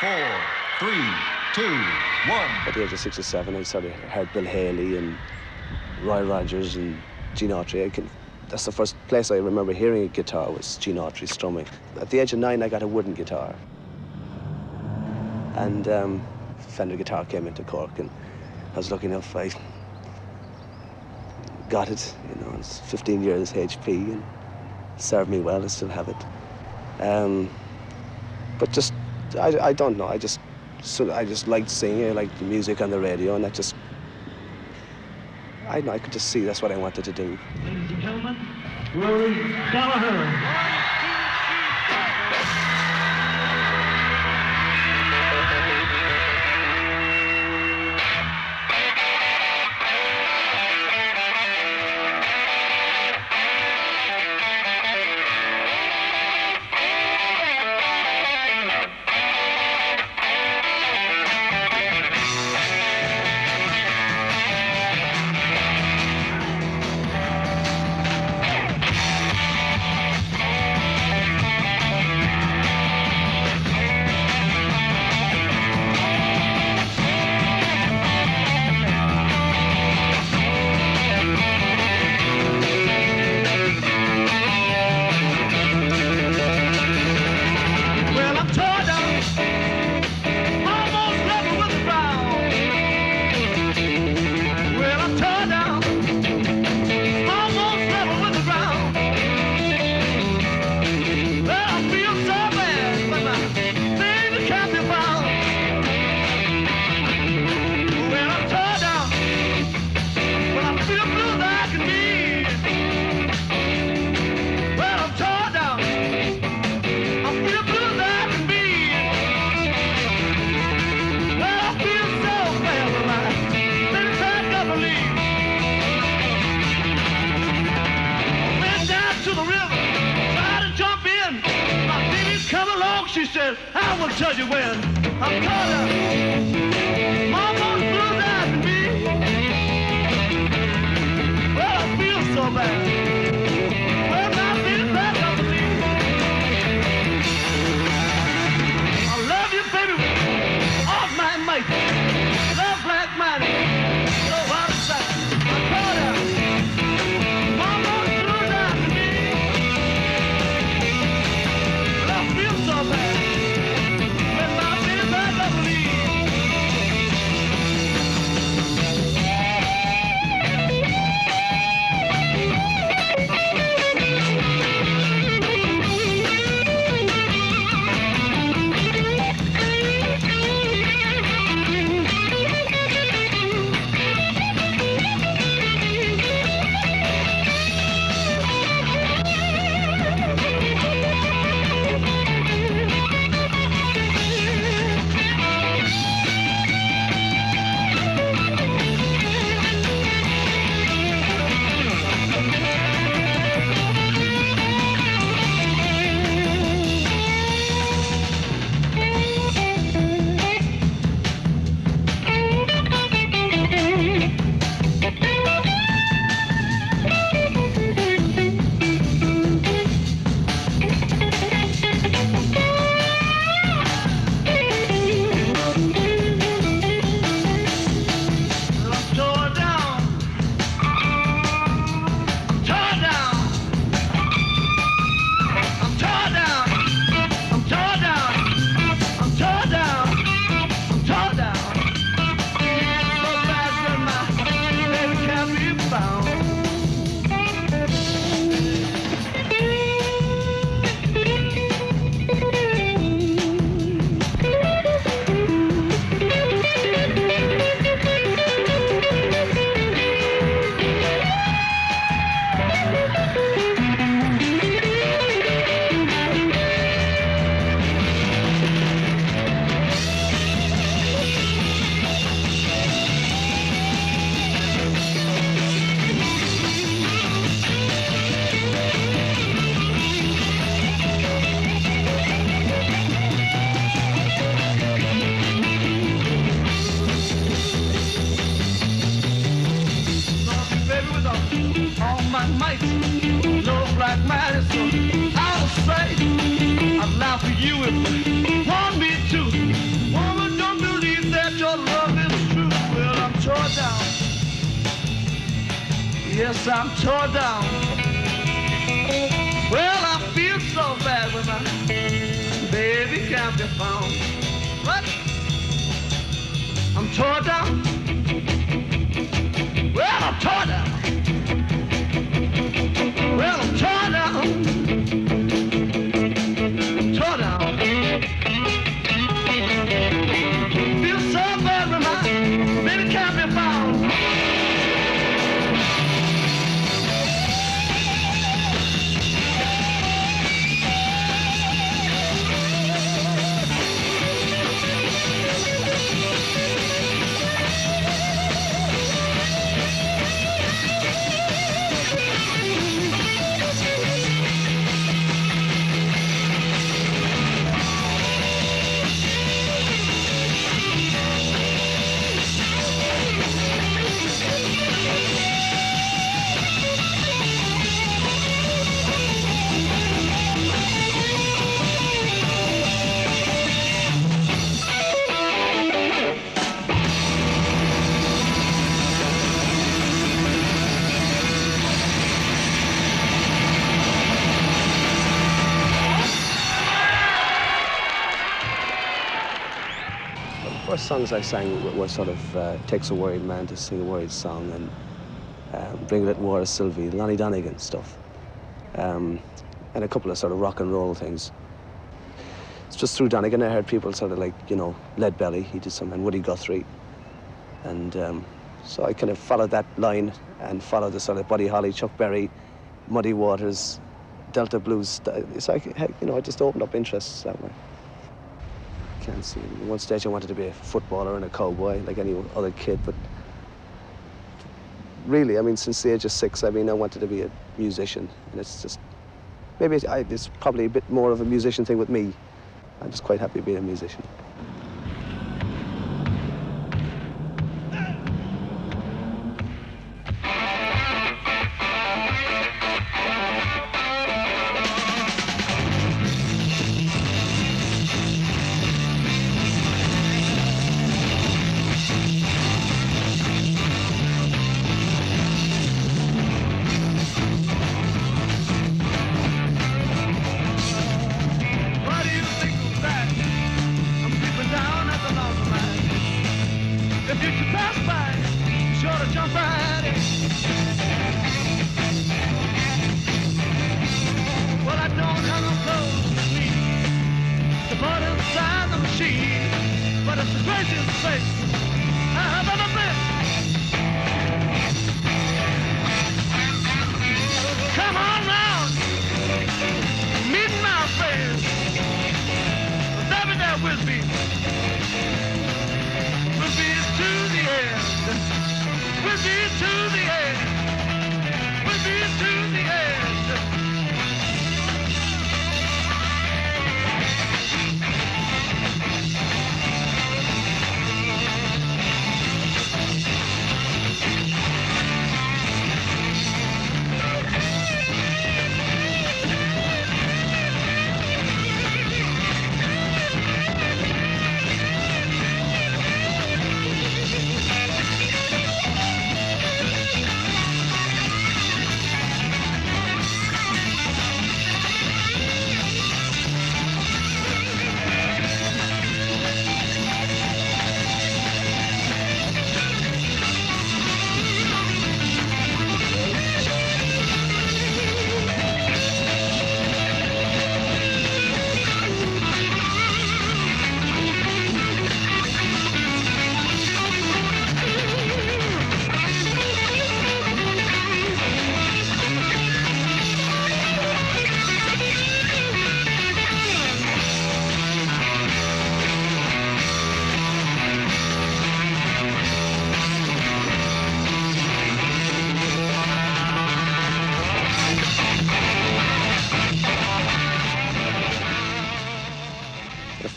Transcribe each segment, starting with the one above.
4, 3, 2, 1. At the age of 6 or 7, I sort of heard Bill Haley and Roy Rogers and Gene Autry. That's the first place I remember hearing a guitar was Gene Autry strumming. At the age of 9, I got a wooden guitar. And Fender guitar came into Cork, and I was lucky enough, I got it. You know, it's 15 years HP, and served me well. I still have it. But just, I don't know. I just liked singing. I liked the music on the radio, and I could just see that's what I wanted to do. Ladies and gentlemen, Rory Gallagher. She said, I will tell you when. I'm caught up. Mama's blue eyes to me. Well, I feel so bad. Well, my baby's back up to me. I love you, baby, with all my might. Love like mine. So out of sight. I'm caught up. Mama's blue eyes to me. Well, I feel so bad. All my might, love like mine, so I will say I'd laugh for you if you want me to. Yes, I'm tore down. Well, I feel so bad when my baby can't be found. What? I'm tore down. Well, I'm tore down. Well, I'm tore down. Tore down. Feel so bad when my baby can't be found. First songs I sang were sort of Takes a Worried Man to Sing a Worried Song and Bring It Water Sylvie, Lonnie Donegan stuff. And a couple of sort of rock and roll things. It's just through Donegan I heard people sort of like, you know, Lead Belly, he did some, and Woody Guthrie. And so I kind of followed that line and followed the sort of Buddy Holly, Chuck Berry, Muddy Waters, Delta Blues. So I just opened up interests that way. Can't see. At one stage I wanted to be a footballer and a cowboy like any other kid, but really, I mean, since the age of 6, I mean, I wanted to be a musician, and it's just, maybe it's probably a bit more of a musician thing with me. I'm just quite happy being a musician.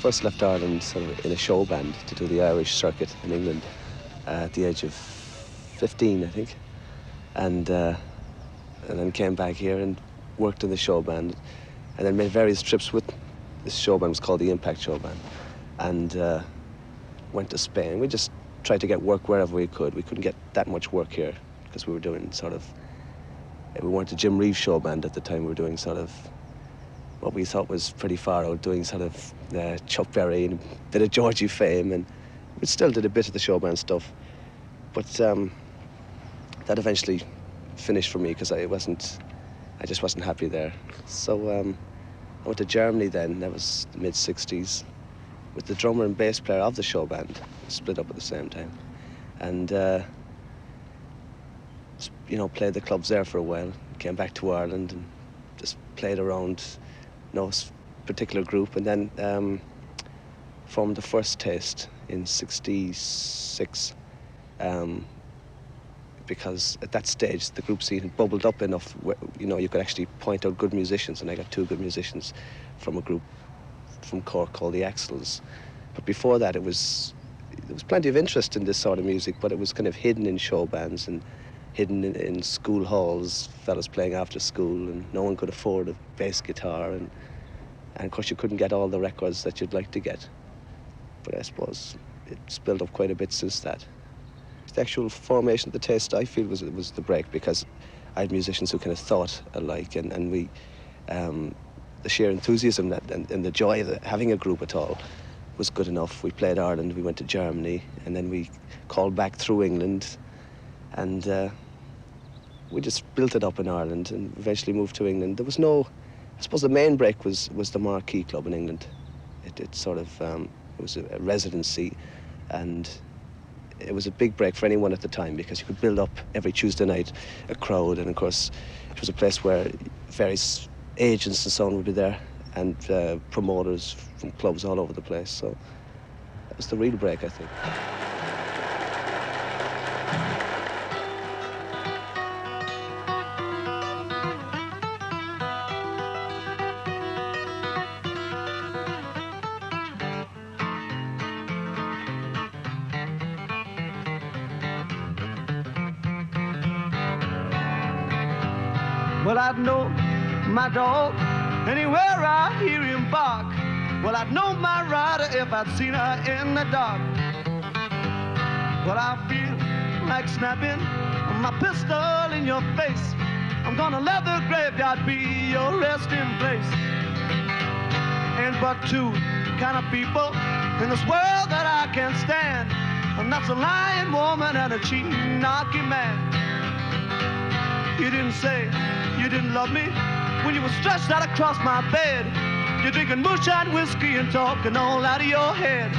First left Ireland sort of in a show band to do the Irish circuit in England at the age of 15, I think, and then came back here and worked in the show band, and then made various trips with this show band. It was called the Impact Show Band, and went to Spain. We just tried to get work wherever we could. We couldn't get that much work here because we were doing sort of We weren't a Jim Reeves show band at the time. We were doing sort of what we thought was pretty far out, doing sort of Chuck Berry and a bit of Georgie Fame, and we still did a bit of the show band stuff. But that eventually finished for me because I just wasn't happy there. So I went to Germany then. That was the mid-60s, with the drummer and bass player of the show band, split up at the same time, and you know, played the clubs there for a while. Came back to Ireland and just played around no particular group, and then formed the First Taste in '66. Because at that stage the group scene had bubbled up enough where, you know, you could actually point out good musicians, and I got two good musicians from a group from Cork called the Axles. But before that there was plenty of interest in this sort of music, but it was kind of hidden in show bands and hidden in school halls, fellas playing after school, and no one could afford a bass guitar, and of course you couldn't get all the records that you'd like to get. But I suppose it's built up quite a bit since that. The actual formation of the Taste, I feel, was the break, because I had musicians who kind of thought alike, and we, the sheer enthusiasm and the joy of having a group at all was good enough. We played Ireland, we went to Germany, and then we called back through England, and we just built it up in Ireland and eventually moved to England. There was no, I suppose the main break was the Marquee Club in England. It sort of, it was a residency, and it was a big break for anyone at the time, because you could build up every Tuesday night a crowd, and of course it was a place where various agents and so on would be there, and promoters from clubs all over the place. So that was the real break, I think. Well, I'd know my dog anywhere I hear him bark. Well, I'd know my rider if I'd seen her in the dark. Well, I feel like snapping my pistol in your face. I'm gonna let the graveyard be your resting place. Ain't but two kind of people in this world that I can't stand, and that's a lying woman and a cheating, knocky man. You didn't say you didn't love me when you were stretched out across my bed. You're drinking moonshine whiskey and talking all out of your head.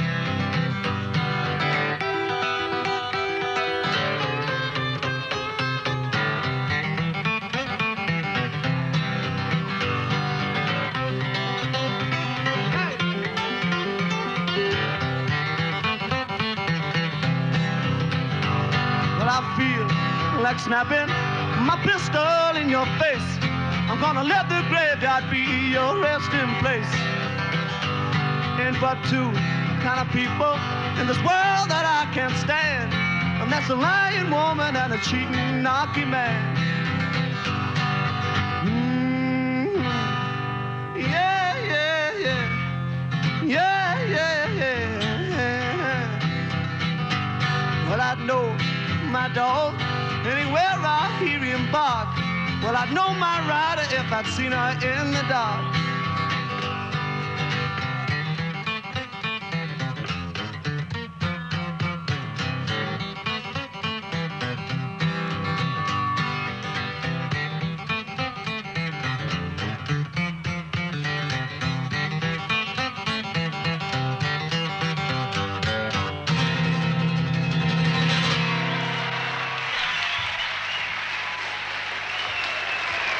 Hey. Well, I feel like snapping my pistol in your face. I'm gonna let the graveyard be your resting place. Ain't but two kind of people in this world that I can't stand, and that's a lying woman and a cheating, knocky man. Yeah, yeah, yeah. Yeah, yeah, yeah. Well, I know my dog anywhere I hear him bark. Well, I'd know my rider if I'd seen her in the dark.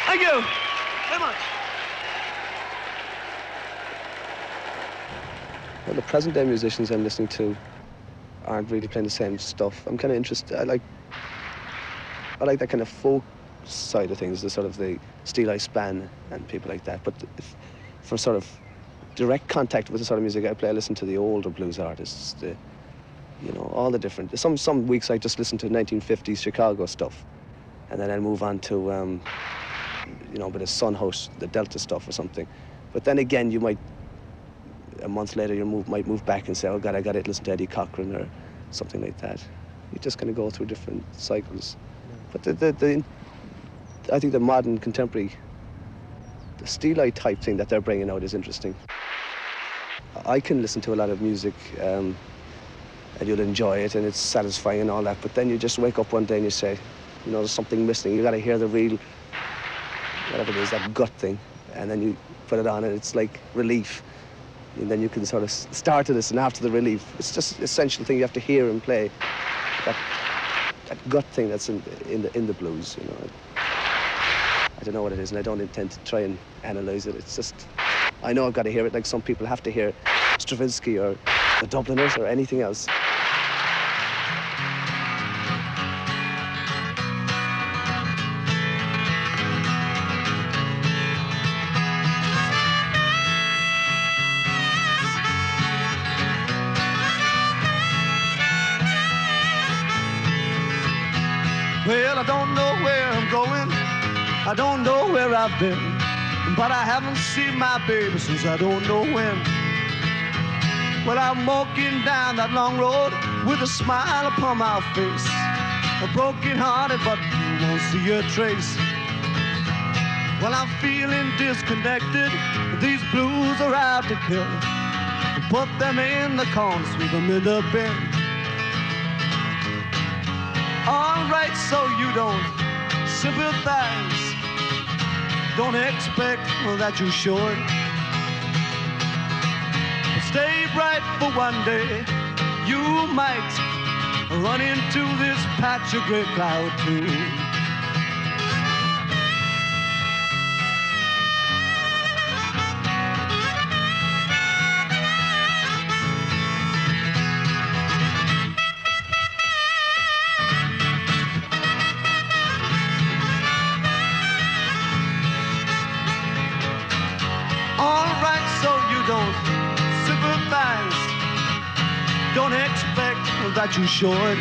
Thank you very much. Well, the present day musicians I'm listening to aren't really playing the same stuff. I'm kind of interested. I like that kind of folk side of things, the sort of the Steel Eye Span and people like that. But for sort of direct contact with the sort of music I play, I listen to the older blues artists. You know, all the different. Some weeks I just listen to 1950s Chicago stuff, and then I'll move on to you know, a bit of Son House, the Delta stuff or something. But then again, you might, a month later, might move back and say, oh God, I got to listen to Eddie Cochran or something like that. You just kind of go through different cycles. But I think the modern contemporary, the steelite type thing that they're bringing out is interesting. I can listen to a lot of music and you'll enjoy it and it's satisfying and all that, but then you just wake up one day and you say, you know, there's something missing. You got to hear the real, whatever it is, that gut thing, and then you put it on and it's like relief. And then you can sort of start to listen after the relief. It's just an essential thing you have to hear and play. That gut thing that's in the blues, you know. I don't know what it is, and I don't intend to try and analyze it. It's just, I know I've got to hear it like some people have to hear Stravinsky or the Dubliners or anything else. Well, I don't know where I'm going, I don't know where I've been, but I haven't seen my baby since I don't know when. Well, I'm walking down that long road with a smile upon my face, a broken hearted, but you won't see a trace. Well, I'm feeling disconnected, these blues are out to kill. Put them in the corner, sweep them in the bin. All right, so you don't sympathize, don't expect that you should. But stay bright for one day, you might run into this patch of gray cloud too. Don't sympathize, don't expect that you should.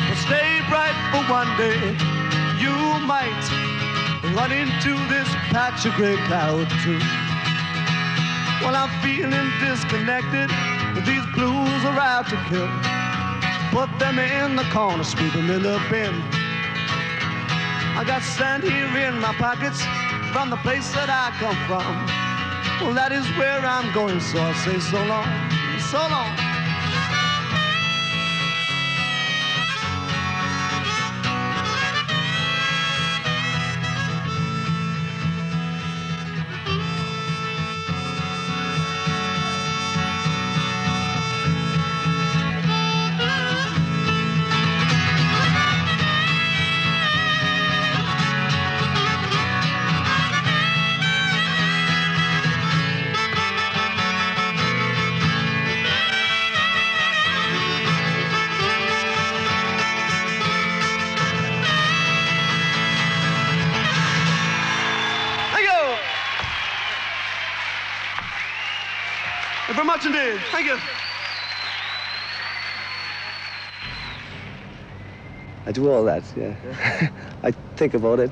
But stay bright for one day, you might run into this patch of gray cloud too. Well, I'm feeling disconnected, these blues are out to kill. Put them in the corner, sweep them in the bin. I got sand here in my pockets from the place that I come from. Well, that is where I'm going, so I'll say so long, so long. Very much indeed. Thank you. I do all that, yeah. I think about it.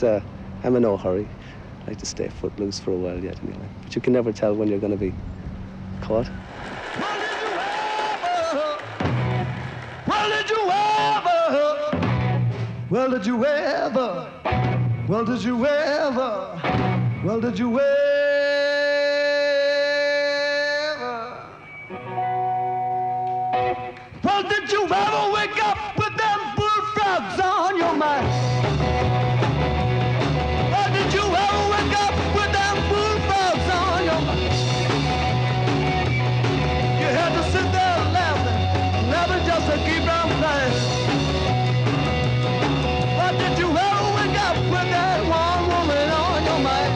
I'm in no hurry. I like to stay footloose for a while yet, anyway. But you can never tell when you're going to be caught. Well, did you ever? Well, did you ever? Well, did you ever? Well, did you ever? Well, did you ever wake up with them bullfrogs on your mind? Well, did you ever wake up with them bullfrogs on your mind? You had to sit there laughing just to keep them playing. Well, did you ever wake up with that one woman on your mind?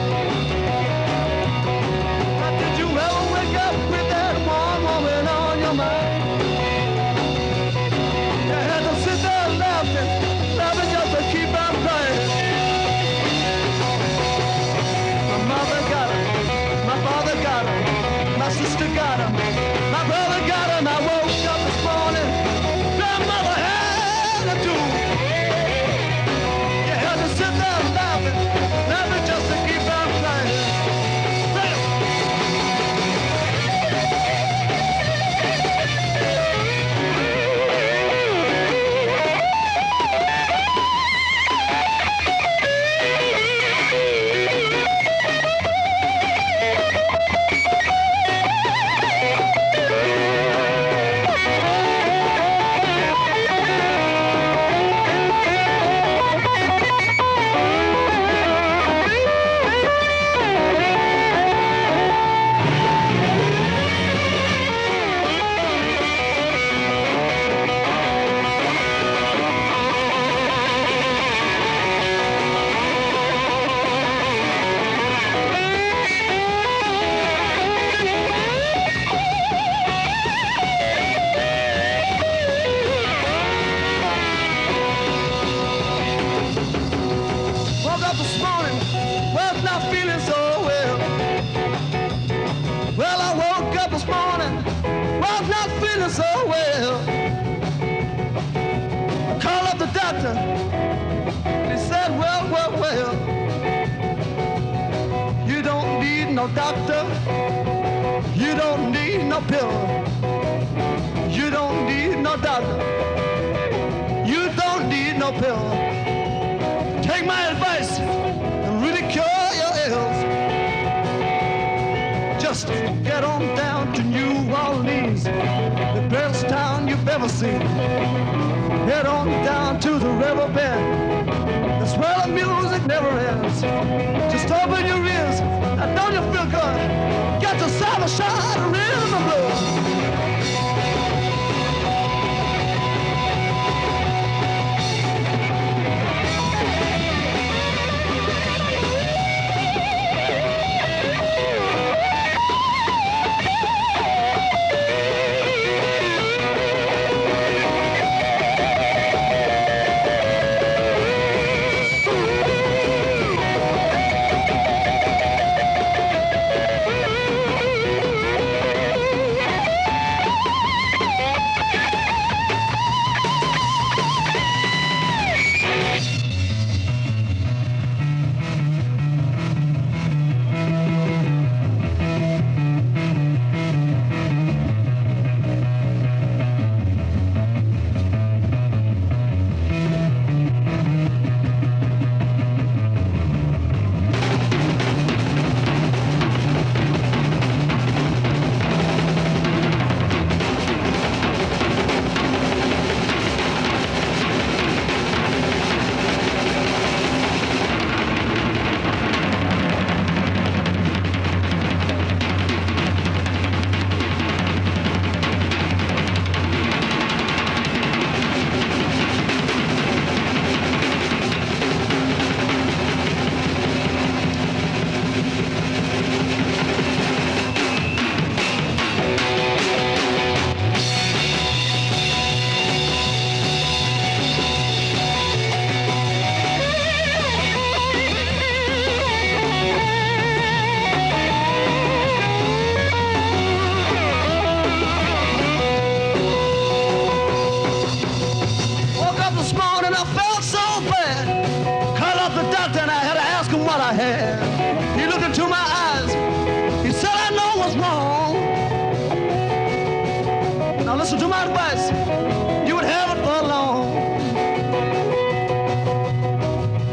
up this morning, was not feeling so well. Call up the doctor. He said, well, you don't need no doctor. You don't need no pill. You don't need no doctor. You don't need no pill. Take my advice and really cure your ills. Just get on down to New Orleans, the best town you've ever seen. Head on down to the riverbed, that's where the music never ends. Just open your ears, and don't you feel good? Get yourself a shot of rhythm and blues. He looked into my eyes. He said, I know what's wrong. Now listen to my advice. You would have it for long.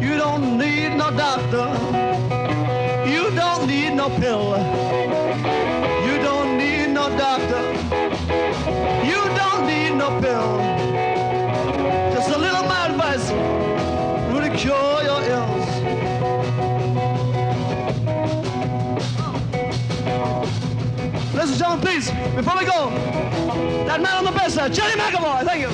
You don't need no doctor. You don't need no pill. You don't need no doctor. You don't need no pill. Just a little of my advice really cure your ills. Ladies and gentlemen, please, before we go, that man on the bass there, Johnny McAvoy, thank you.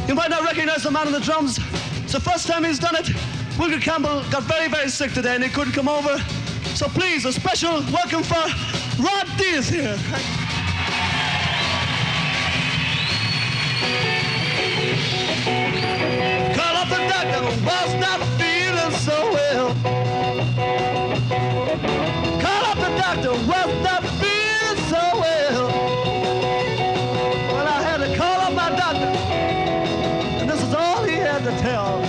You might not recognize the man on the drums. It's the first time he's done it. Wilkie Campbell got very, very sick today and he couldn't come over. So please, a special welcome for Rod Diaz here. Call up the doctor, was not feeling so well. Call up the doctor, was not feeling so well. Well, I had to call up my doctor, and this is all he had to tell.